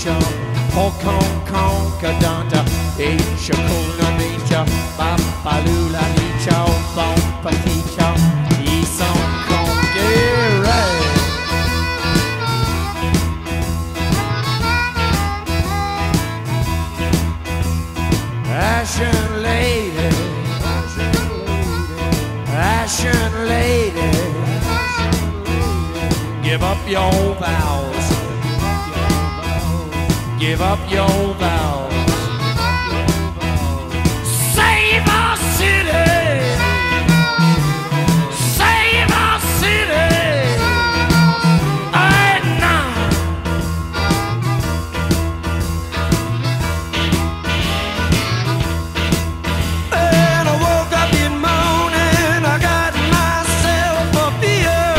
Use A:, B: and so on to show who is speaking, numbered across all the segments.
A: Beach, Hong Kong, Kadanta, Shakuna Beach, Papalula Beach, Bompaticha, East Hong Kong, get right. Ashen lady, Ashen lady, give up your vows, give up your vows. Save our city, save our city, right now. And I woke up in the morning, I got myself a beer.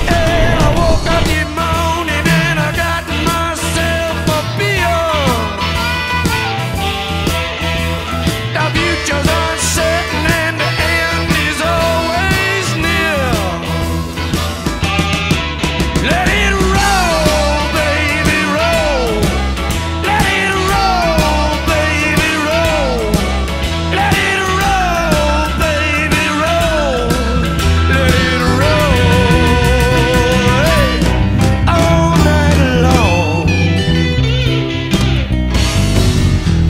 A: And I woke up in the morning and I got myself a beer. The future's uncertain and the end is always near. Let it roll, baby, roll. Let it roll, baby, roll. Let it roll, baby, roll. Let it roll, hey, all night long.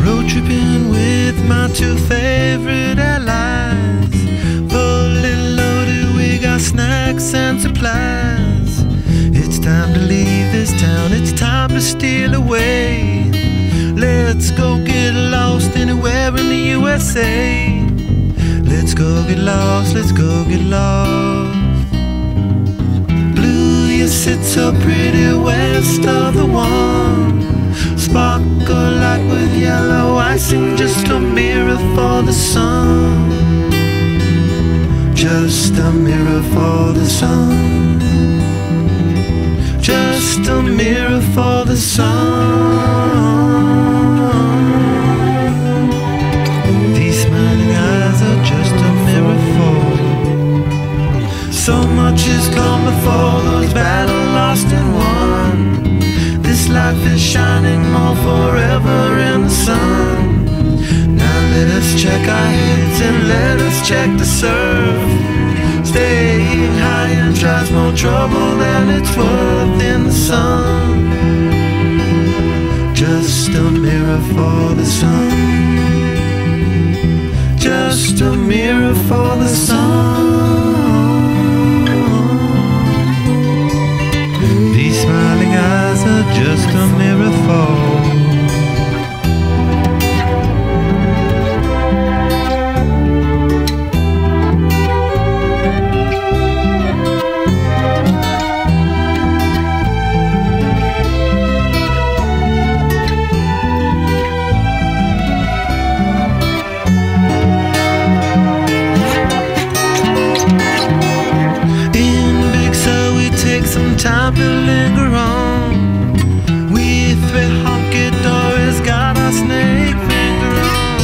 B: Road tripping with my two favorite allies. Fully loaded, we got snacks and supplies. It's time to leave this town, it's time to steal away. Let's go get lost anywhere in the USA. Let's go get lost, let's go get lost. Blue, you sit so pretty west of the one. Sparkle light with yellow icing, just a mirror for the sun. Just a mirror for the sun. Just a mirror for the sun. These smiling eyes are just a mirror for. So much has come before, those battles lost and won. This life is shining more forever in the sun. Now let us check our heads and let us check the surf. Staying high and tries more trouble than it's worth in the sun. Just a mirror for the sun. Just a mirror for the sun. These smiling eyes are just a mirror for. Some time to linger on. We three honky-dories got our snake finger on.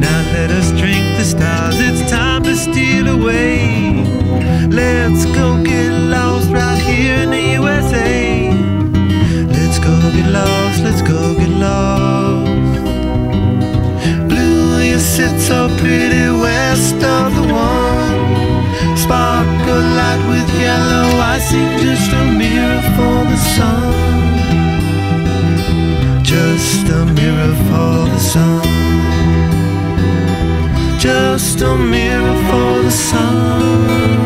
B: Now let us drink the stars, it's time to steal away. Let's go get lost right here in the USA. Let's go get lost, let's go get lost. Blue, you sit so pretty west of the one. Sparkle light with yellow icing, just a mirror for the sun. Just a mirror for the sun. Just a mirror for the sun.